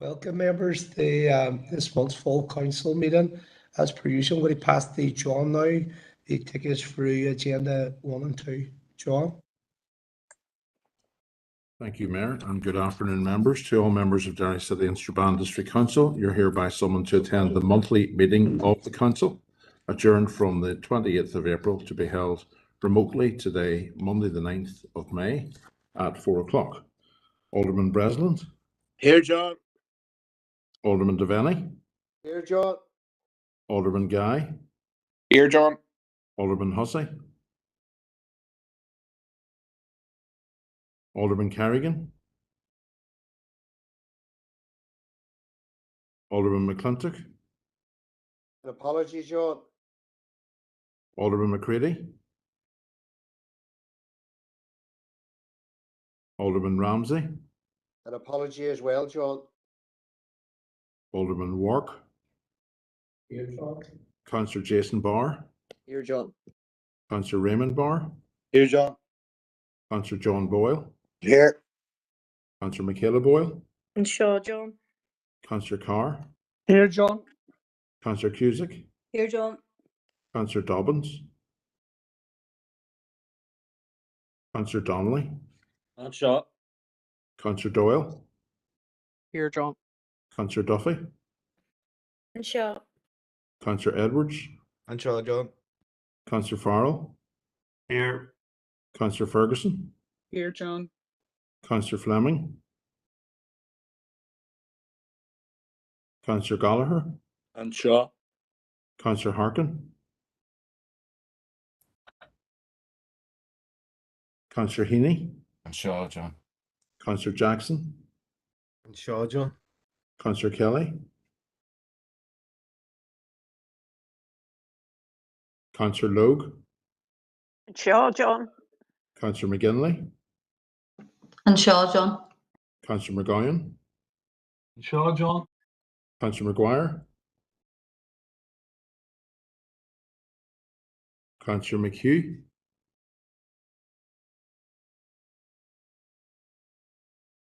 Welcome, members, to this month's full council meeting. As per usual, I'm going to pass to John now to take us through agenda 1 and 2. John. Thank you, Mayor, and good afternoon, members. To all members of Derry City and Strabane District Council, you're hereby summoned to attend the monthly meeting of the Council, adjourned from the 28th of April to be held remotely today, Monday the 9th of May at 4 o'clock. Alderman Breslin. Here, John. Alderman Devaney. Here, John. Alderman Guy. Here, John. Alderman Hussey. Alderman Carrigan. Alderman McClintock. An apology, John. Alderman McCready. Alderman Ramsey. An apology as well, John. Alderman Wark. Here, John. Councillor Jason Barr. Here, John. Councillor Raymond Barr. Here, John. Councillor John Boyle. Here. Councillor Michaela Boyle. And Shaw, John. Councillor Carr. Here, John. Councillor Cusick. Here, John. Councillor Dobbins. Councillor Donnelly. And Shaw. Councillor Doyle. Here, John. Councillor Duffy. And Shaw. Councillor Edwards. And Shaw, John. Councillor Farrell. Here. Councillor Ferguson. Here, John. Councillor Fleming. Councillor Gallagher. And Shaw. Councillor Harkin. Councillor Heaney. And Shaw, John. Councillor Jackson. And Shaw, John. Councillor Kelly. Councillor Logue. And Shaw, John. Councillor McGinley. And Shaw, John. Councillor McGowan. And Shaw, John. Councillor McGuire. Councillor McHugh.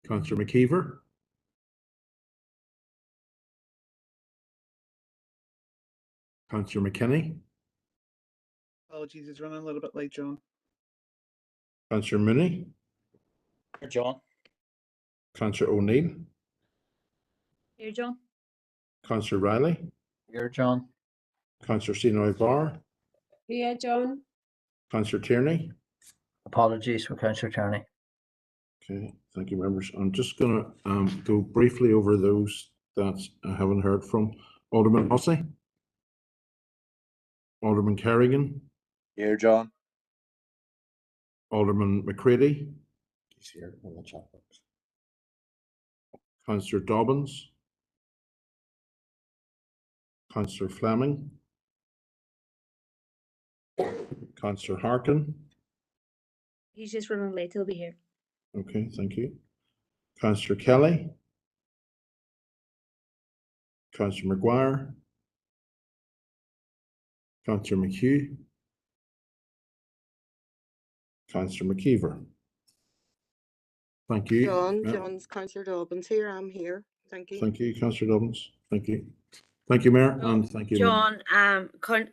Councillor McKeever. Councillor McKinney. Apologies, it's running a little bit late, John. Councillor Mooney. Here, John. Councillor O'Neill. Here, John. Councillor Riley. Here, John. Councillor Senoy Barr. Here, John. Councillor Tierney. Apologies for Councillor Tierney. Okay, thank you, members. I'm just going to go briefly over those that I haven't heard from. Alderman Hussey. Alderman Carrigan. Here, John. Alderman McCready. He's here in the chat box. Councillor Dobbins. Councillor Fleming. Councillor Harkin. He's just running late. He'll be here. Okay, thank you. Councillor Kelly. Councillor McGuire. Councillor McHugh. Councillor McKeever. Thank you. John's Councillor Dobbins here. I'm here. Thank you. Thank you, Councillor Dobbins. Thank you. Thank you, Mayor, and thank you. John,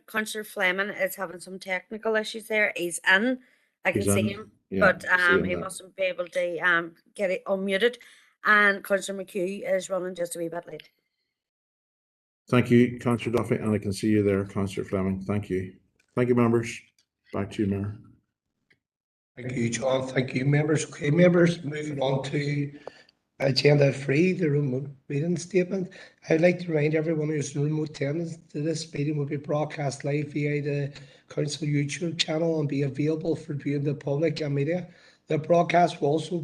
Councillor Fleming is having some technical issues there. He's in. I can He's see in. him, Yeah, but I see him he there. mustn't be able to get it unmuted. And Councillor McHugh is running just a wee bit late. Thank you, Councillor Duffy, and I can see you there, Councillor Fleming. Thank you. Thank you, members. Back to you, Mayor. Thank you, John. Thank you, members. Okay, members, moving on to agenda 3, the remote meeting statement. I'd like to remind everyone who's in remote attendance that this meeting will be broadcast live via the Council YouTube channel and be available for viewing the public and media. The broadcast will also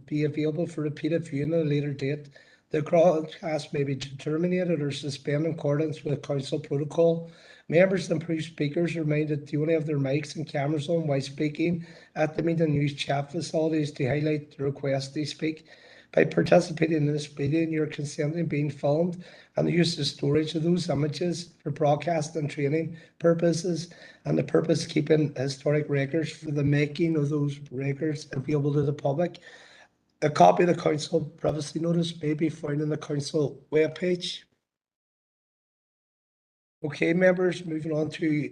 be available for repeated viewing at a later date. The broadcast may be terminated or suspended in accordance with Council protocol. Members and speakers are reminded to only have their mics and cameras on while speaking at the meeting and use chat facilities to highlight the request to speak. By participating in this meeting, you're consenting being filmed and the use of storage of those images for broadcast and training purposes, and the purpose keeping historic records for the making of those records available to the public. A copy of the council privacy notice may be found on the council webpage. Okay, members, moving on to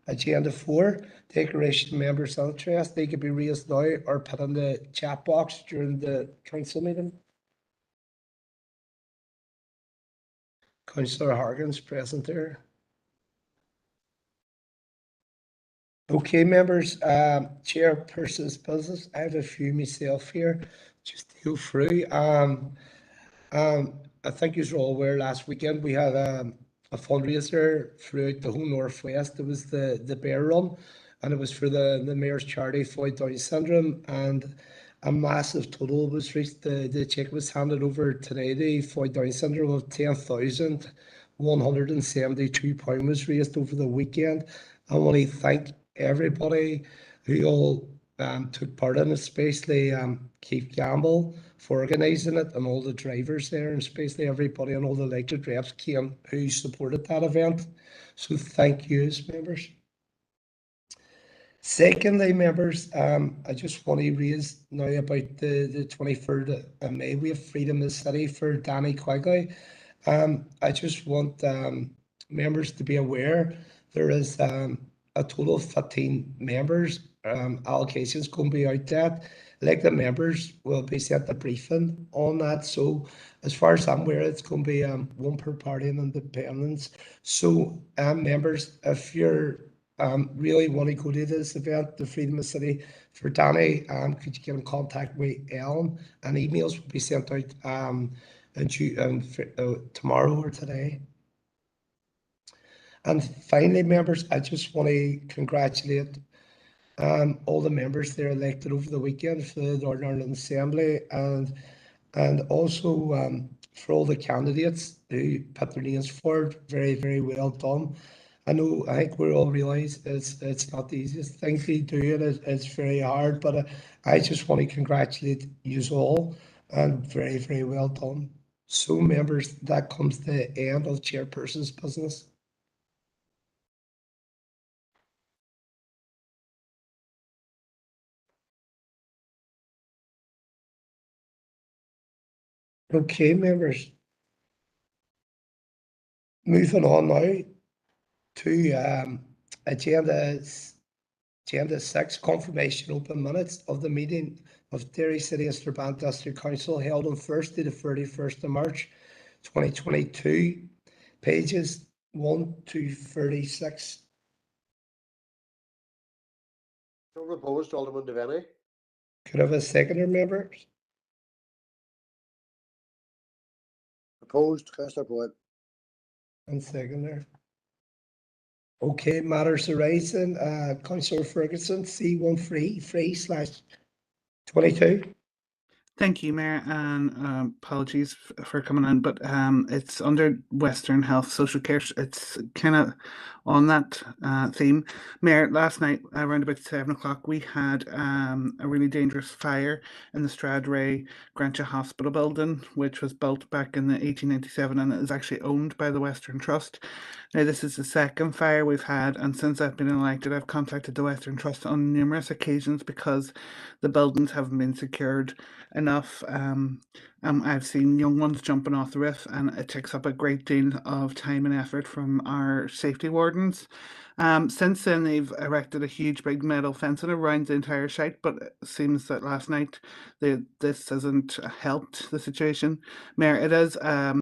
agenda 4, declaration of members' interest. They could be raised now or put in the chat box during the council meeting. Councillor Hargan's present there. Okay, members, chairperson's business. I have a few myself here just to go through. I think you're all aware last weekend we had a fundraiser throughout the whole Northwest. It was the Bear Run, and it was for the Mayor's Charity for Down syndrome, and a massive total was reached. The check was handed over today for Down syndrome of £10,172 was raised over the weekend. I want to thank everybody who all took part in it, especially Keith Gamble for organising it, and all the drivers there, and especially everybody and all the elected reps came who supported that event. So thank you, members. Secondly, members, I just want to raise now about the 23rd of May. We have Freedom of the City for Danny Quigley. I just want members to be aware there is a total of 15 members. Allocations going to be out there. Elected members will be sent a briefing on that. So as far as I'm aware, it's going to be one per party and independence. So members, if you're really want to go to this event, the Freedom of the City for Danny, could you get in contact with Ellen? And emails will be sent out tomorrow or today. And finally, members, I just want to congratulate all the members that are elected over the weekend for the Northern Ireland Assembly, and also for all the candidates who put their names forward. Very, very well done. I think we all realise it's not the easiest thing to do, and it's very hard, but I just want to congratulate you all, and very, very well done. So members, that comes to the end of chairperson's business. Okay, members. Moving on now to agenda 6, confirmation open minutes of the meeting of Derry City Instrument District Council held on Thursday the 31st of March 2022, pages 1 to 36. Proposed, Alderman Devaney. Could I have a seconder, members? Opposed, Councillor Boyd. And seconder. Okay, matters arising. Councillor Ferguson, C133/22. Thank you, Mayor, and apologies for coming in, but it's under Western Health Social Care. It's kind of on that theme. Mayor, last night around about 7 o'clock, we had a really dangerous fire in the Stradray Grantia Hospital building, which was built back in the 1897, and it is actually owned by the Western Trust. Now, this is the second fire we've had, and since I've been elected, I've contacted the Western Trust on numerous occasions because the buildings haven't been secured enough. I've seen young ones jumping off the roof, and it takes up a great deal of time and effort from our safety wardens. Since then, they've erected a huge big metal fencing around the entire site, but it seems that last night this hasn't helped the situation. Mayor, it is a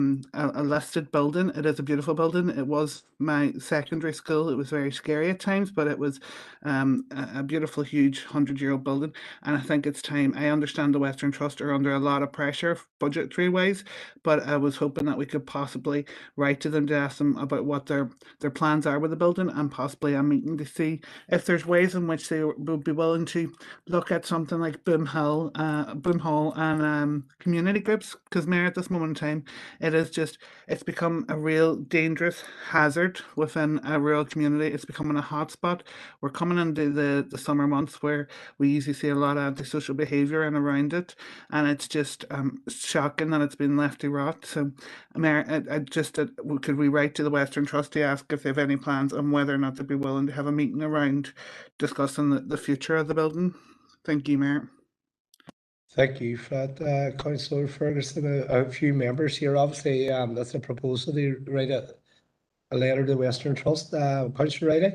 listed building. It is a beautiful building. It was my secondary school. It was very scary at times, but it was a beautiful, huge 100-year-old building. And I think it's time. I understand the Western Trust are under a lot of pressure budgetary wise, but I was hoping that we could possibly write to them to ask them about what their plans are with the building, and possibly a meeting to see if there's ways in which they would be willing to look at something like Boom Hall and community groups. Because, Mayor, at this moment in time, it's become a real dangerous hazard within a rural community. It's becoming a hotspot. We're coming into the summer months where we usually see a lot of antisocial behaviour and around it, and it's just shocking that it's been left to rot. So, Mayor, could we write to the Western Trust to ask if they have any plans on whether or not they'd be willing to have a meeting around discussing the future of the building? Thank you, Mayor. Thank you for that, Councillor Ferguson. A few members here, obviously, that's a proposal to write a letter to the Western Trust. Councillor Riley?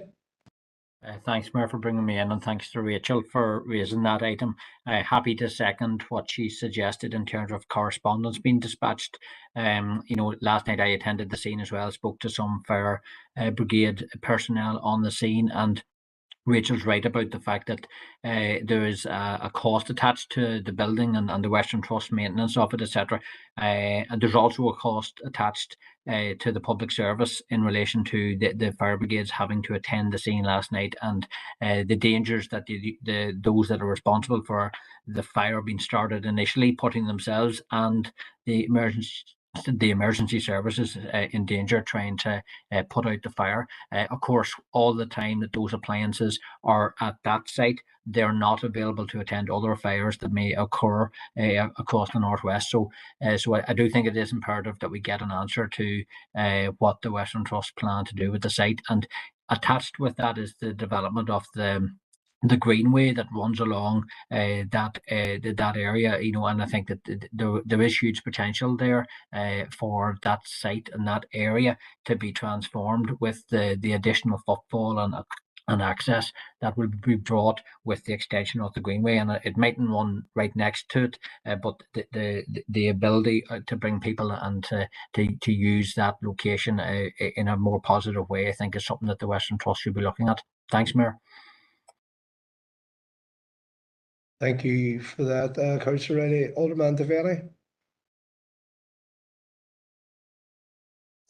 Thanks, Mayor, for bringing me in, and thanks to Rachel for raising that item. Happy to second what she suggested in terms of correspondence being dispatched. Last night I attended the scene as well, spoke to some fire brigade personnel on the scene, and Rachel's right about the fact that there is a cost attached to the building and the Western Trust maintenance of it, etc. And there's also a cost attached to the public service in relation to the fire brigades having to attend the scene last night, and the dangers that those that are responsible for the fire being started initially, putting themselves and the emergency services in danger trying to put out the fire. Of course, all the time that those appliances are at that site, they're not available to attend other fires that may occur across the northwest. So I do think it is imperative that we get an answer to what the Western Trust plan to do with the site, and attached with that is the development of the greenway that runs along that area, and I think that there is huge potential there for that site and that area to be transformed with the additional footfall and access that will be brought with the extension of the greenway. And it mightn't run right next to it, but the ability to bring people and to use that location in a more positive way, I think, is something that the Western Trust should be looking at. Thanks, Mayor. Thank you for that, Councillor Riley. Alderman Devaney?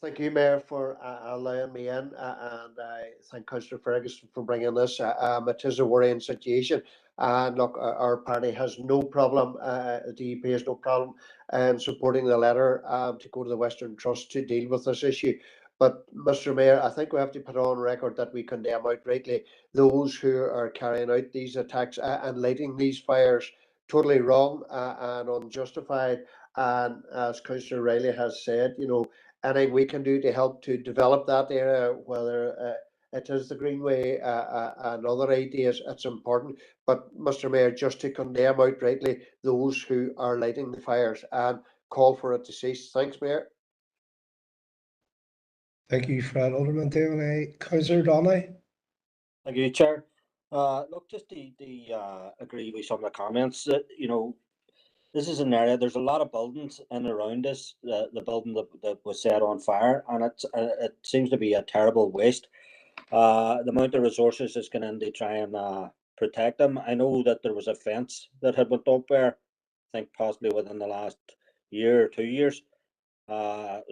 Thank you, Mayor, for allowing me in, and I thank Councillor Ferguson for bringing this. It is a worrying situation, and look, our party has no problem, the DEP has no problem in supporting the letter to go to the Western Trust to deal with this issue. But, Mr. Mayor, I think we have to put on record that we condemn outrightly those who are carrying out these attacks and lighting these fires. Totally wrong and unjustified. And as Councillor Riley has said, anything we can do to help to develop that area, whether it is the Greenway and other ideas, it's important. But, Mr. Mayor, just to condemn outrightly those who are lighting the fires and call for it to cease. Thanks, Mayor. Thank you for that, Alderman Devaney. Councillor Donnelly? Thank you, Chair. Look, just to agree with some of the comments that, this is an area, there's a lot of buildings in and around this, the building that was set on fire, and it seems to be a terrible waste. The amount of resources is going in to try and protect them. I know that there was a fence that had went up there, I think possibly within the last year or 2 years.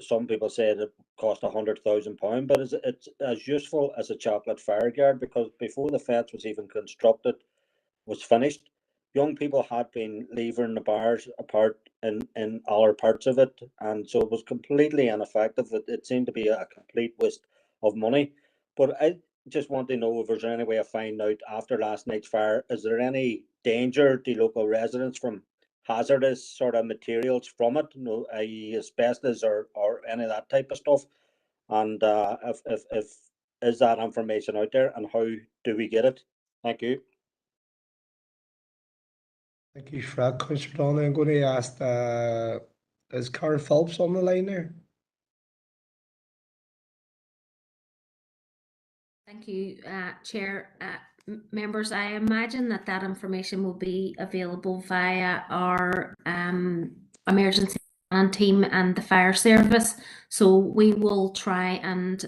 Some people say it cost £100,000, but it's as useful as a chocolate fire guard, because before the fence was even constructed, was finished, young people had been leaving the bars apart in other parts of it, and so it was completely ineffective. It seemed to be a complete waste of money. But I just want to know if there's any way of finding out after last night's fire, is there any danger to local residents from hazardous sort of materials from it, i.e. asbestos or any of that type of stuff? And if is that information out there, and how do we get it? Thank you. Thank you for that, Councillor Donnelly. I'm going to ask, is Karen Phelps on the line there? Thank you, Chair. Members, I imagine that information will be available via our emergency plan team and the fire service. So we will try and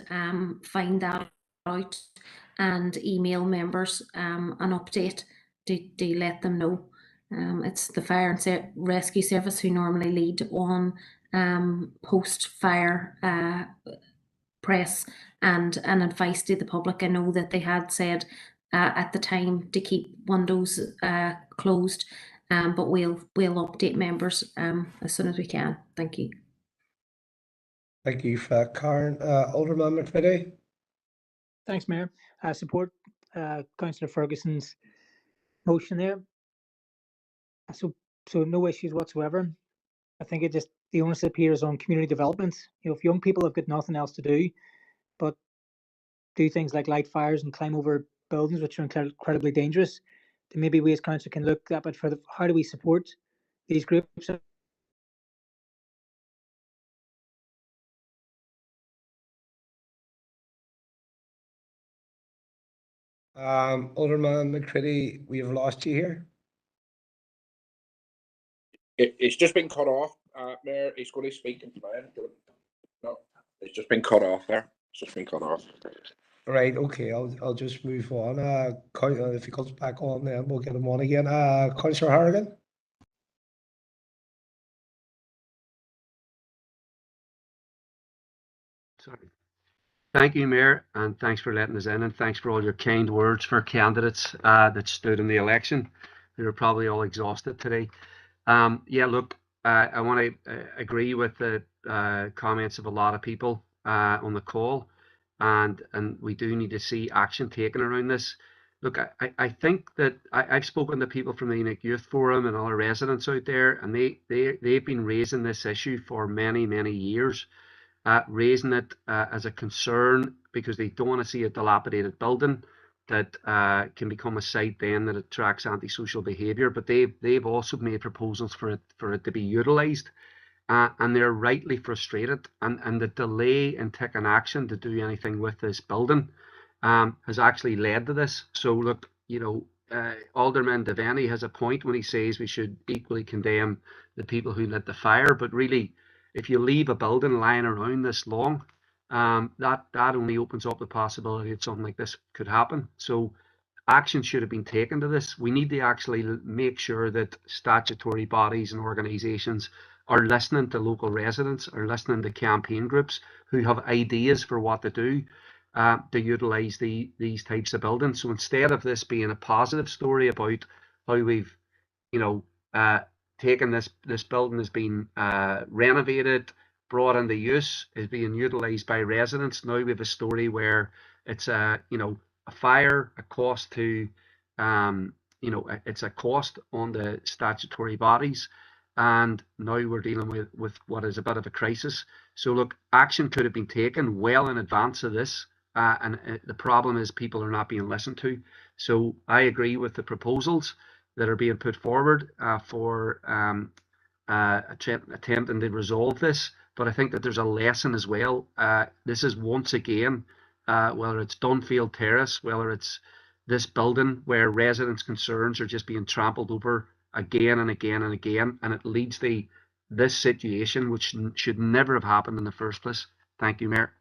find that out and email members an update to let them know. It's the fire and rescue service who normally lead on post-fire press and advice to the public. I know that they had said at the time to keep windows closed, but we'll update members as soon as we can. Thank you. Thank you for that, Karen. Alderman McVitie? Thanks, Mayor. I support Councillor Ferguson's motion there. So no issues whatsoever. I think the onus appears on community development. If young people have got nothing else to do but do things like light fires and climb over buildings, which are incredibly dangerous, then maybe we as council can look at it further. How do we support these groups. Alderman McCready, we have lost you here. It's just been cut off, Mayor. He's going to speak in time. No, it's just been cut off there. It's just been cut off. Right, okay, I'll just move on. If he comes back on, then we'll get him on again. Councillor Harrigan? Sorry. Thank you, Mayor, and thanks for letting us in, and thanks for all your kind words for candidates that stood in the election, who are probably all exhausted today. Yeah, look, I want to agree with the comments of a lot of people on the call, and we do need to see action taken around this. Look, I think that I've spoken to people from the Unique Youth Forum and other residents out there, and they've been raising this issue for many, many years. Raising it as a concern because they don't want to see a dilapidated building that can become a site then that attracts antisocial behaviour. But they've also made proposals for it to be utilised, and they're rightly frustrated. And the delay in taking action to do anything with this building has actually led to this. So look, Alderman Devaney has a point when he says we should equally condemn the people who lit the fire, but really, if you leave a building lying around this long, that only opens up the possibility that something like this could happen. So action should have been taken to this. We need to actually make sure that statutory bodies and organisations are listening to local residents, are listening to campaign groups who have ideas for what to do to utilise these types of buildings. So instead of this being a positive story about how we've, taken this building has been renovated, brought into use, is being utilised by residents. Now we have a story where it's a fire, a cost to, it's a cost on the statutory bodies, and now we're dealing with what is a bit of a crisis. So look, action could have been taken well in advance of this, and the problem is people are not being listened to. So I agree with the proposals that are being put forward for attempting to resolve this. But I think that there's a lesson as well. This is once again, whether it's Dunfield Terrace, whether it's this building, where residents' concerns are just being trampled over again and again and again, and it leads to this situation, which should never have happened in the first place. Thank you, Mayor.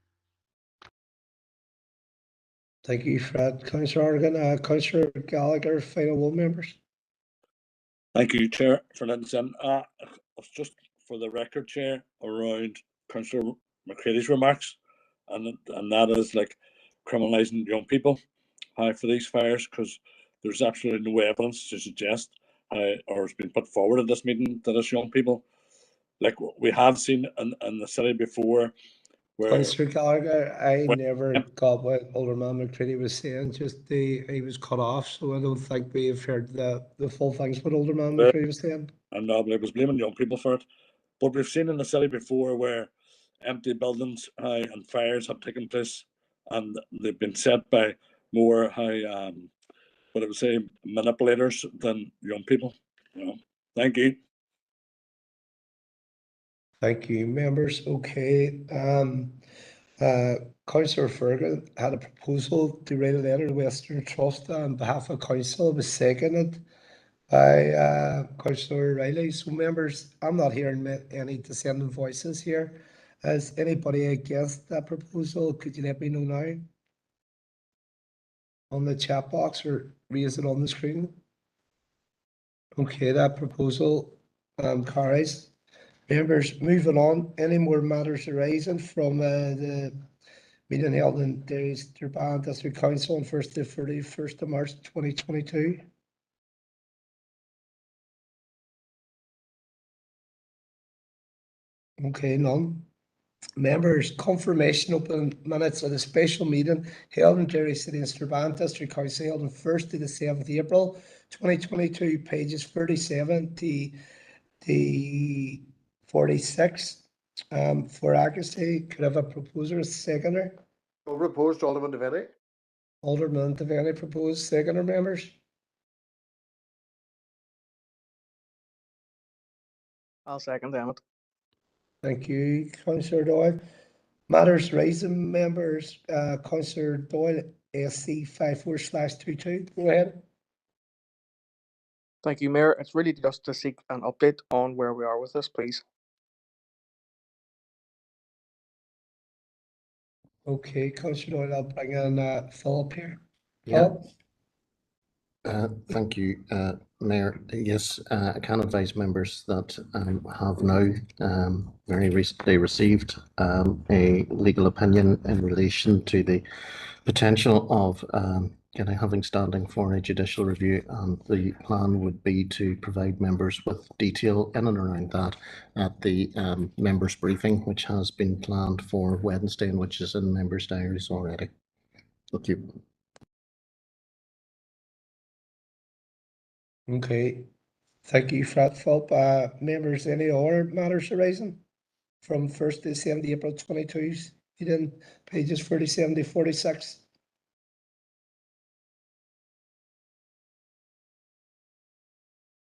Thank you, Fred. Councillor Harrigan, Councillor Gallagher, final word, members. Thank you, Chair, for letting us in. It's just for the record, Chair, around Councillor McCready's remarks, and that is like criminalising young people for these fires, because there's absolutely no evidence to suggest or has been put forward at this meeting that it's young people. Like we have seen in the city before, where Councillor Gallagher, I never got what Alderman McCready was saying, just he was cut off, so I don't think we've heard the full things what Alderman McCready was saying. And I was blaming young people for it. But we've seen in the city before where empty buildings and fires have taken place, and they've been set by more what I would say manipulators than young people. Thank you. Thank you, members. Okay. Councillor Fergus had a proposal to write a letter to Western Trust on behalf of council. It was seconded by Councillor Riley. So members, I'm not hearing any dissenting voices here. Is anybody against that proposal? Could you let me know now on the chat box or raise it on the screen? Okay, that proposal carries. Members, moving on, any more matters arising from the meeting held in Durban District Council on 1st to 31st of March 2022? Okay, none. Members, confirmation open minutes of the special meeting held in Derry City and Durban District Council held on 1st to the 7th April 2022, pages 37 to 46. For accuracy, could I have a proposer, a seconder? Proposed, Alderman Devaney. Alderman Devaney proposed, seconder, members. I'll second Emmett. Thank you, Councillor Doyle. Matters raising members, Councillor Doyle, SC 54/22. Go ahead. Thank you, Mayor. It's really just to seek an update on where we are with this, please. Okay, Councillor Doyle, I'll bring in Philip here. Yeah. Philip? Thank you, Mayor. Yes, I can advise members that have now very recently received a legal opinion in relation to the potential of having standing for a judicial review, and the plan would be to provide members with detail in and around that at the members briefing, which has been planned for Wednesday and which is in members' diaries already. Thank you. Okay, thank you for that, Philip. Members, any other matters arising from 1st to 7th April 22, pages 47 to 46?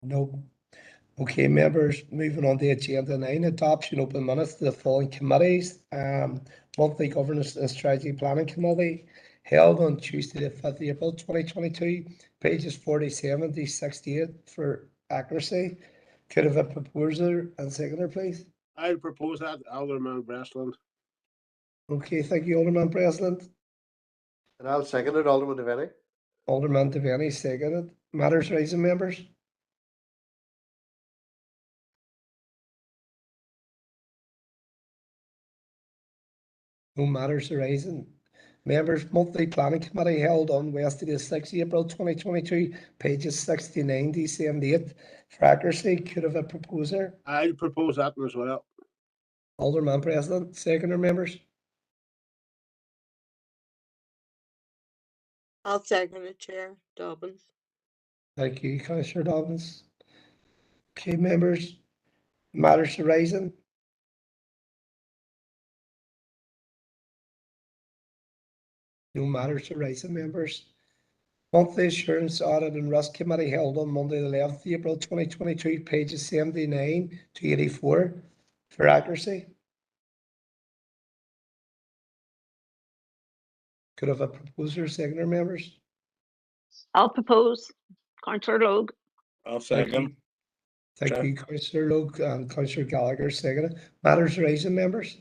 No. Okay, members, moving on to agenda 9, adoption open minutes to the following committees. Monthly Governance and Strategy Planning Committee held on Tuesday the 5th April 2022, pages 47 to 68 for accuracy. Could have a proposer and seconder, please? I propose that, Alderman Breastland. Okay, thank you, Alderman Breastland. And I'll second it, Alderman Devaney. Alderman Devaney seconded. Matters raising, members? No matters arising. Members, monthly planning committee held on Wednesday the 6th April 2022, pages 69 to 78. For accuracy, could have a proposer? I propose that as well. Alderman President, seconder, members? I'll second it, Chair Dobbins. Thank you, Councillor Dobbins. Okay, members, matters arising. No matters arising, members. Monthly Assurance Audit and Risk Committee held on Monday the 11th April 2022, pages 79 to 84. For accuracy, could have a proposer, seconder, members? I'll propose. Councillor Logue. I'll second. Thank you, Councillor Logue and Councillor Gallagher, second. Matters raising, members?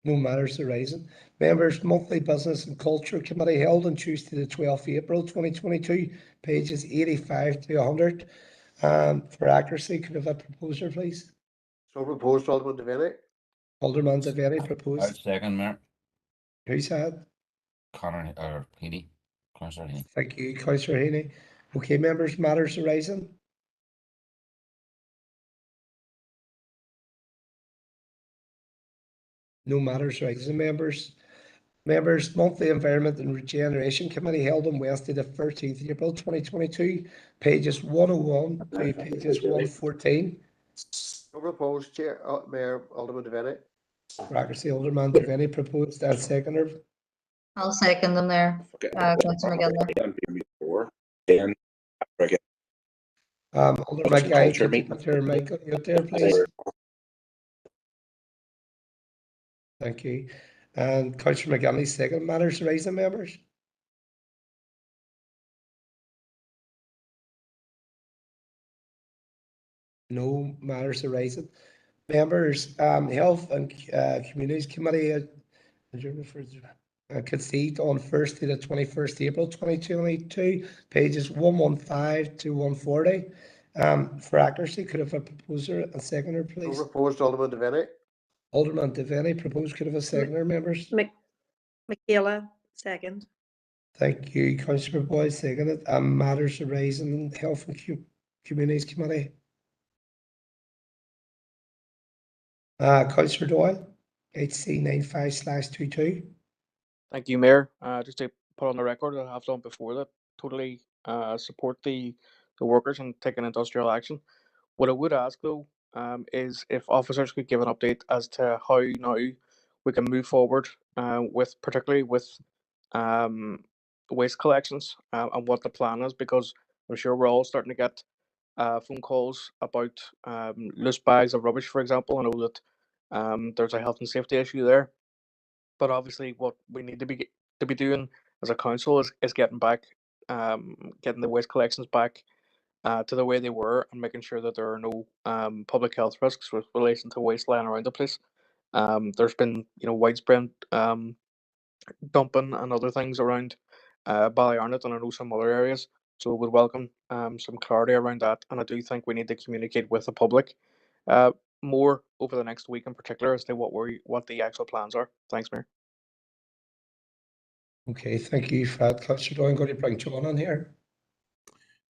No matters arising. Members, Monthly Business and Culture Committee held on Tuesday the 12th April 2022, pages 85 to 100. For accuracy, could have a proposer, please? So proposed, Alderman Devaney. Alderman Devaney proposed. I'll second, Mayor. Who said? Connor or Heaney. Councillor Heaney. Thank you, Councillor Heaney. Okay, members, matters arising. No matters arising, members. Members, Monthly Environment and Regeneration Committee held on Wednesday the 13th April 2022, pages 101 to pages 114. So proposed, Chair, Mayor, Alderman Devaney. For accuracy, Alderman Devaney proposed and seconder. I'll second them there. Councillor McGinley. Then Alderman McGuy, could you put your mic on mute there, please? Thank you. And Councillor McGinley, second. Matters raising, members? No matters arising. Members, Health and Communities Committee convened on 1st to the 21st April 2022, pages 115 to 140. For accuracy, could have a proposer and seconder, please? So proposed, Alderman Devaney. Alderman Devaney proposed. Could have a seconder, members? Michaela, second. Thank you, Councillor Boyd, seconded. Matters arising in Health and Communities Committee. Councillor Doyle, HC 95/22. Thank you, Mayor. Just to put on the record, I have done before that, totally support the workers and taking industrial action. What I would ask though, is if officers could give an update as to how now we can move forward particularly with waste collections and what the plan is, because I'm sure we're all starting to get phone calls about loose bags of rubbish, for example. I know that there's a health and safety issue there, but obviously what we need to be doing as a council is getting back, getting the waste collections back to the way they were, and making sure that there are no public health risks with relation to waste lying around the place. There's been widespread dumping and other things around Ballyarnett, and I know some other areas. So would welcome some clarity around that, and I do think we need to communicate with the public more over the next week in particular as to what the actual plans are. Thanks, Mayor. Okay, thank you for that, Councillor Doyle. I'm going to bring John on here.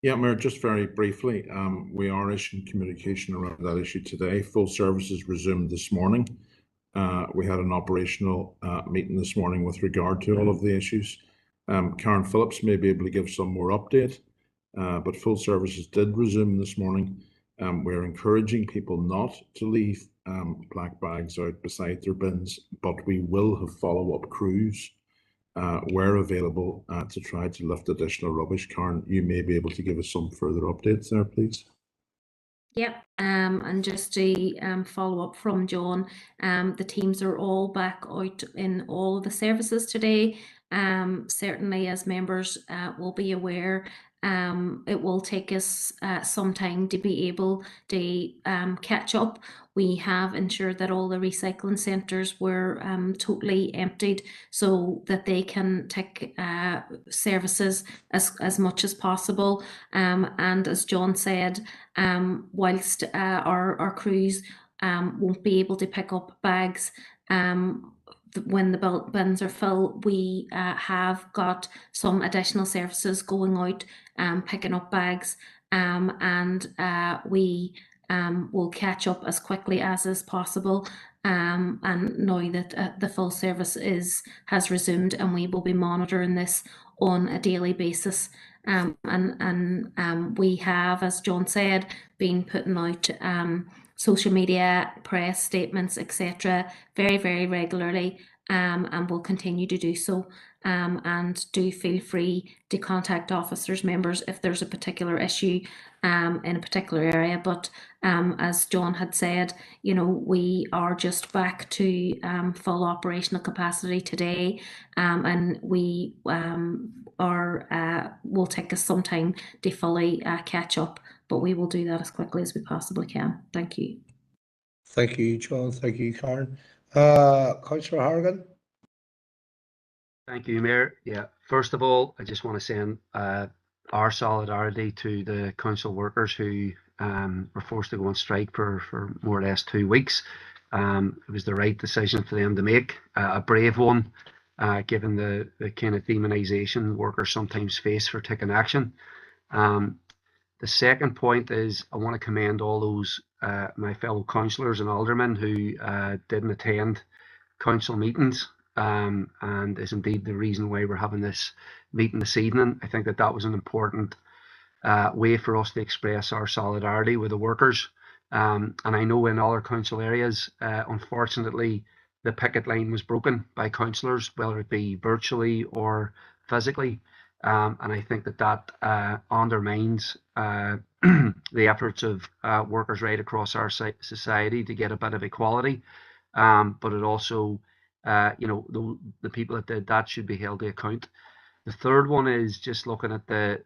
Yeah, Mayor, just very briefly, we are issuing communication around that issue today. Full services resumed this morning. We had an operational meeting this morning with regard to all of the issues. Karen Phillips may be able to give some more update, but full services did resume this morning. We're encouraging people not to leave black bags out beside their bins, but we will have follow-up crews where available to try to lift additional rubbish. Karen, you may be able to give us some further updates there, please. Yep, and just to follow up from John, the teams are all back out in all of the services today. Certainly, as members will be aware, it will take us some time to be able to catch up. We have ensured that all the recycling centres were totally emptied so that they can take services as much as possible. And as John said, whilst our crews won't be able to pick up bags when the bins are full, we have got some additional services going out picking up bags, and we will catch up as quickly as is possible. And now that the full service has resumed, and we will be monitoring this on a daily basis. We have, as John said, been putting out social media, press statements, etc. very, very regularly, and will continue to do so. And do feel free to contact officers, members, if there's a particular issue in a particular area. But as John had said, we are just back to full operational capacity today, and we will take us some time to fully catch up, but we will do that as quickly as we possibly can. Thank you. Thank you, John. Thank you, Karen. Councillor Harrigan. Thank you, Mayor. Yeah, first of all, I just want to send our solidarity to the council workers who were forced to go on strike for more or less 2 weeks. It was the right decision for them to make, a brave one, given the kind of demonisation workers sometimes face for taking action. The second point is I want to commend all those my fellow councillors and aldermen who didn't attend council meetings, and is indeed the reason why we're having this meeting this evening. I think that was an important way for us to express our solidarity with the workers. And I know in other council areas, unfortunately, the picket line was broken by councillors, whether it be virtually or physically. And I think that undermines the efforts of workers right across our society to get a bit of equality. But it also, the people that did that should be held to account. The third one is just looking at the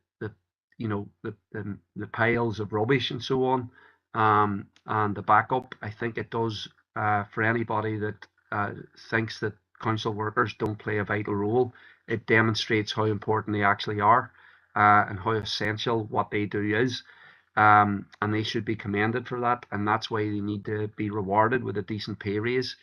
piles of rubbish and so on, and the backup. I think it does, for anybody that thinks that council workers don't play a vital role, it demonstrates how important they actually are, and how essential what they do is. And they should be commended for that, and that's why they need to be rewarded with a decent pay raise,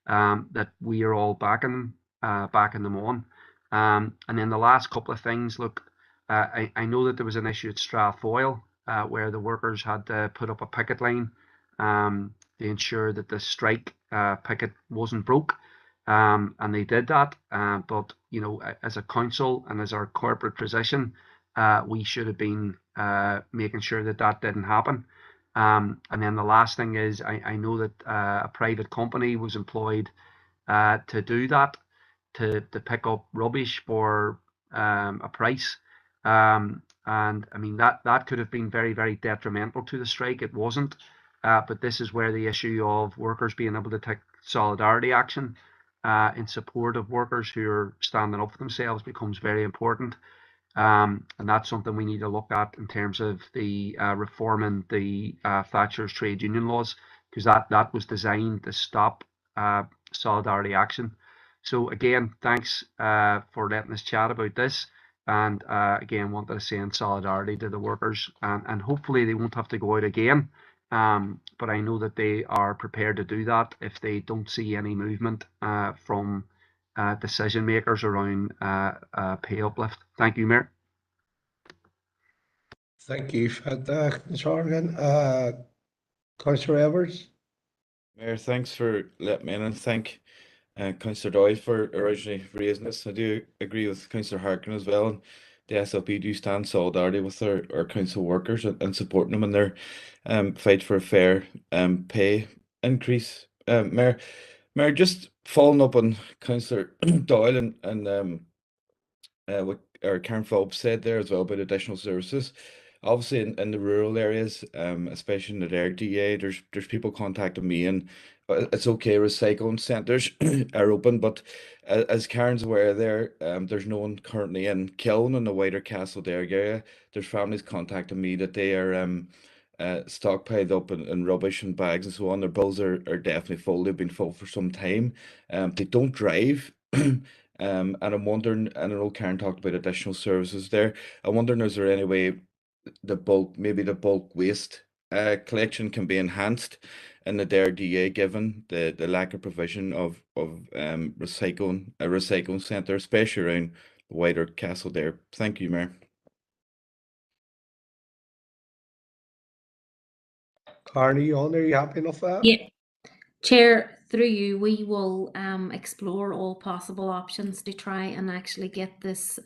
that we are all backing them on. And then the last couple of things, look, I know that there was an issue at Strathfoyle where the workers had to put up a picket line to ensure that the strike picket wasn't broke, and they did that. But as a council and as our corporate position, we should have been making sure that didn't happen. And then the last thing is I know that a private company was employed to do that, to pick up rubbish for a price. And I mean, that could have been very, very detrimental to the strike. It wasn't. But this is where the issue of workers being able to take solidarity action in support of workers who are standing up for themselves becomes very important. And that's something we need to look at in terms of the reforming the Thatcher's trade union laws, because that was designed to stop solidarity action. So again, thanks for letting us chat about this. And again, wanted to send solidarity to the workers, and hopefully they won't have to go out again. But I know that they are prepared to do that if they don't see any movement from decision makers around pay uplift. Thank you, Mayor. Thank you for that, Mr. Horgan. Councillor Edwards. Mayor, thanks for letting me in, and thank Councillor Doyle for originally raising this. I do agree with Councillor Harkin as well. And the SLP do stand solidarity with our council workers and supporting them in their fight for a fair pay increase. Mayor, just following up on Councillor Doyle and what Karen Phelps said there as well about additional services. Obviously, in the rural areas, especially in the Derg DA, there's people contacting me, and it's okay. Recycling centres are open, but as Karen's aware, there's no one currently in Kiln in the wider Castle Derg area. There's families contacting me that they are stockpiled up in rubbish and bags and so on. Their bills are definitely full. They've been full for some time. They don't drive. And I'm wondering, and I know Karen talked about additional services there. I'm wondering, is there any way the bulk waste collection can be enhanced in the Dare DA, given the lack of provision of recycling centre, especially around the wider castle there. Thank you, Mayor. Karen, are you on there? Are you happy enough with that? Yeah. Chair, through you, we will explore all possible options to try and actually get this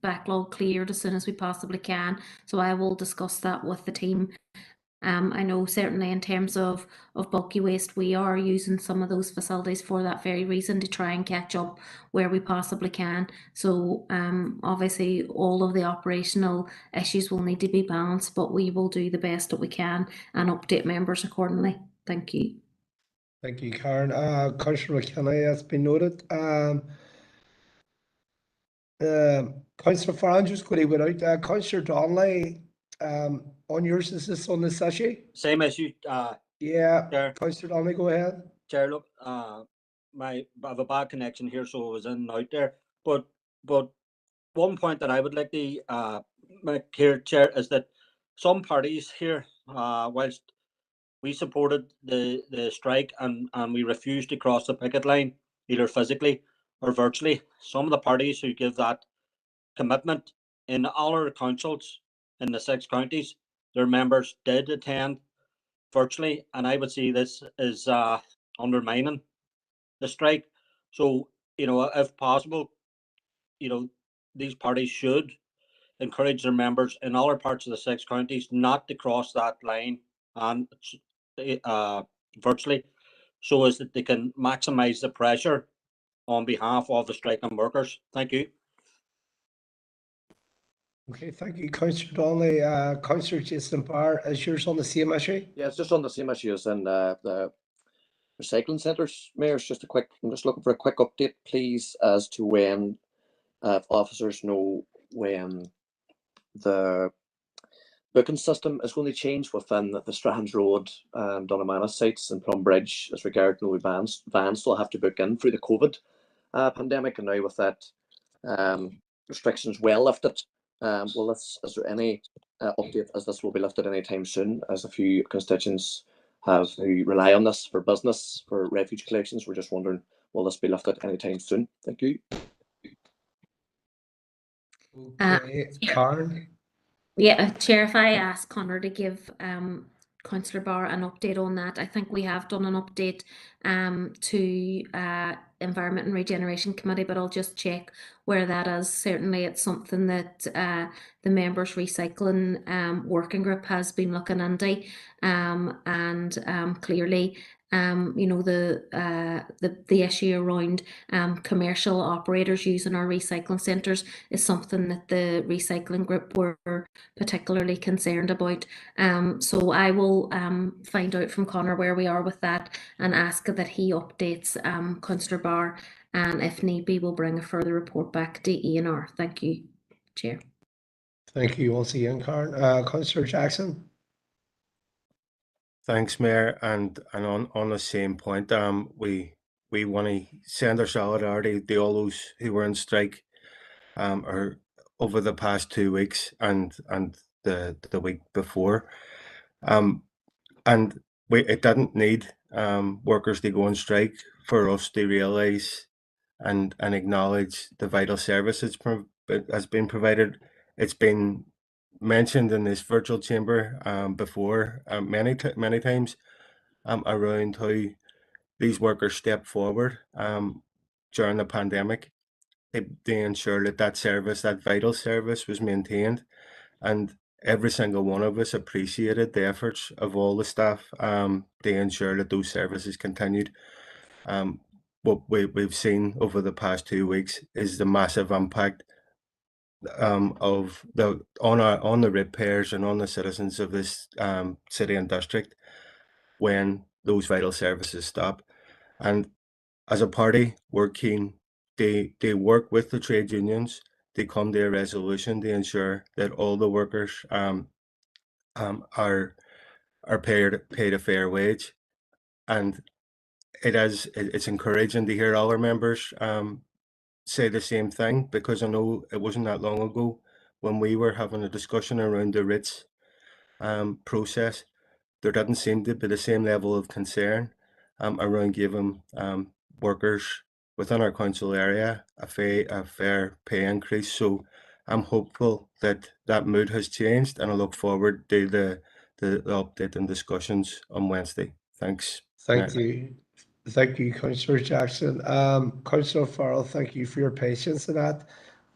backlog cleared as soon as we possibly can. So I will discuss that with the team. I know certainly in terms of bulky waste, we are using some of those facilities for that very reason, to try and catch up where we possibly can. So obviously all of the operational issues will need to be balanced, but we will do the best that we can and update members accordingly. Thank you. Thank you, Karen. Councillor McKenna has been noted. Councillor Farran, just quickly without Councillor Donnelly, on yours, is this on this issue? Same issue. Yeah, Chair. Councillor Donnelly, go ahead. Chair, look, I have a bad connection here, so I was in and out there. But one point that I would like to make here, Chair, is that some parties here, whilst we supported the strike and we refused to cross the picket line, either physically or virtually, some of the parties who give that commitment in all our councils in the 6 counties, their members did attend virtually, and I would see this as undermining the strike. So, if possible, these parties should encourage their members in other parts of the 6 counties not to cross that line and virtually, so as that they can maximize the pressure on behalf of the striking workers. Thank you. Okay, thank you, Councillor Donnelly. Councillor Jason Barr, is yours on the same issue? Yeah, it's just on the same issue as in the recycling centres, Mayor. I'm just looking for a quick update, please, as to when officers know when the booking system is going to change within the Strands Road and Dunnamana sites and Plumbridge, as regard to vans still have to book in through the COVID pandemic, and now with that restrictions well lifted. Is there any update as this will be lifted anytime soon, as a few constituents who rely on this for business, for refuge collections? We're just wondering, will this be lifted anytime soon? Thank you. Okay, Karen. Yeah, Chair, if I ask Connor to give Councillor Barr an update on that, I think we have done an update to Environment and Regeneration Committee, but I'll just check where that is. Certainly it's something that the members recycling working group has been looking into, and clearly you know, the issue around commercial operators using our recycling centres is something that the recycling group were particularly concerned about. So I will find out from Conor where we are with that and ask that he updates Councillor Barr, and if need be, we'll bring a further report back to ENR. Thank you, Chair. Thank you once again, Karen. Councillor Jackson. Thanks, Mayor, and on the same point, we want to send our solidarity to all those who were on strike, or over the past 2 weeks and the week before, and it didn't need workers to go on strike for us to realise and acknowledge the vital services has been provided. It's been mentioned in this virtual chamber before many times around how these workers stepped forward during the pandemic. They ensured that service, that vital service, was maintained, and every single one of us appreciated the efforts of all the staff to ensure that those services continued. What we've seen over the past 2 weeks is the massive impact of on the ratepayers and on the citizens of this city and district when those vital services stop. And as a party, we're keen they work with the trade unions. They come to a resolution to ensure that all the workers are paid a fair wage. And it's encouraging to hear other members say the same thing, because I know it wasn't that long ago when we were having a discussion around the rates process. There didn't seem to be the same level of concern around giving workers within our council area a fair pay increase. So I'm hopeful that that mood has changed, and I look forward to the update and discussions on Wednesday. Thanks. Thank you. Thank you, Councillor Jackson. Councillor Farrell, thank you for your patience in that.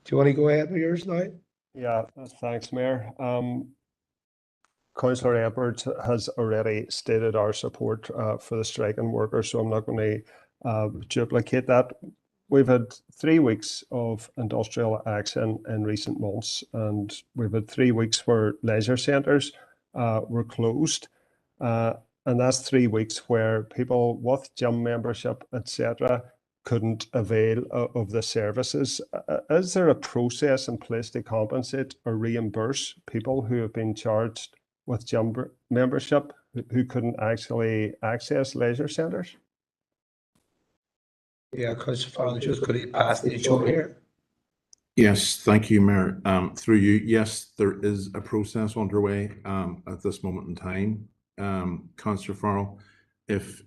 Do you want to go ahead with yours now? Yeah, thanks, Mayor. Councillor Edwards has already stated our support for the striking workers, so I'm not going to duplicate that. We've had 3 weeks of industrial action in recent months, and we've had 3 weeks where leisure centres were closed. And that's 3 weeks where people with gym membership, etc., couldn't avail of the services. Is there a process in place to compensate or reimburse people who have been charged with gym membership who couldn't actually access leisure centres? Yeah, Councillor Farrell, just could he pass the joint here? Yes, thank you, Mayor. Through you, yes, there is a process underway at this moment in time. Councillor Farrell, if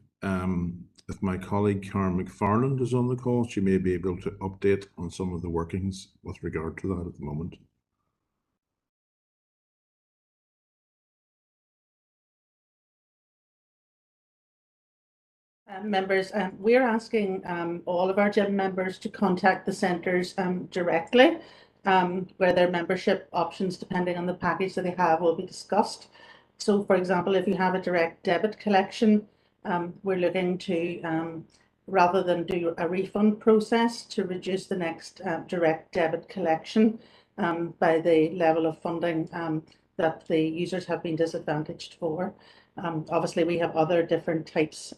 my colleague Karen McFarland is on the call, she may be able to update on some of the workings with regard to that at the moment. Members, we're asking all of our gym members to contact the centres directly, where their membership options, depending on the package that they have, will be discussed. So, for example, if you have a direct debit collection, we're looking to, rather than do a refund process, to reduce the next direct debit collection by the level of funding that the users have been disadvantaged for. Obviously, we have other different types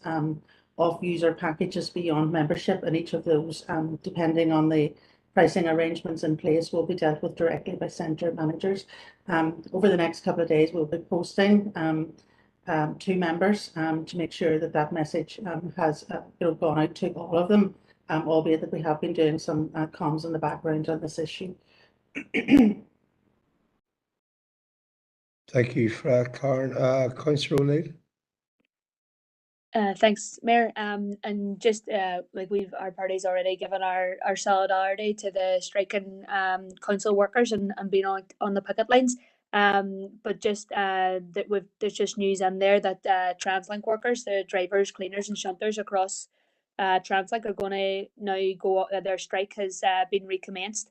of user packages beyond membership, and each of those, depending on the pricing arrangements in place, will be dealt with directly by centre managers. Over the next couple of days, we'll be posting to members to make sure that that message has gone out to all of them, albeit that we have been doing some comms in the background on this issue. Thank you for that, Karen. Councillor O'Neill. Thanks, Mayor. And just like our party's already given our solidarity to the striking council workers and being on the picket lines. But just there's just news in there that TransLink workers, the drivers, cleaners, and shunters across Translink are going to now go. Their strike has been recommenced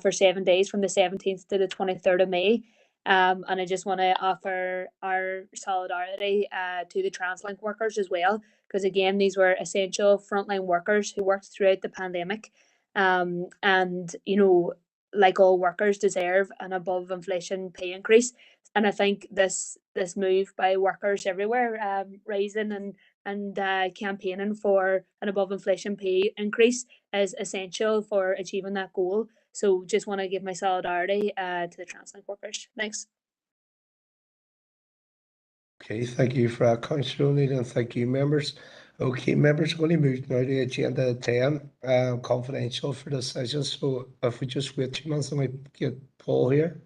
for 7 days from the 17th to the 23rd of May. And I just want to offer our solidarity to the Translink workers as well, because again, these were essential frontline workers who worked throughout the pandemic. And you know, like all workers, deserve an above inflation pay increase. And I think this move by workers everywhere, raising and campaigning for an above inflation pay increase is essential for achieving that goal. So just want to give my solidarity to the Translink workers. Thanks. Okay, thank you for that, Councillor O'Neill, and thank you, members. Okay, members, we're going to move now to agenda 10, confidential for decisions. So if we just wait 2 minutes, and we get Paul here.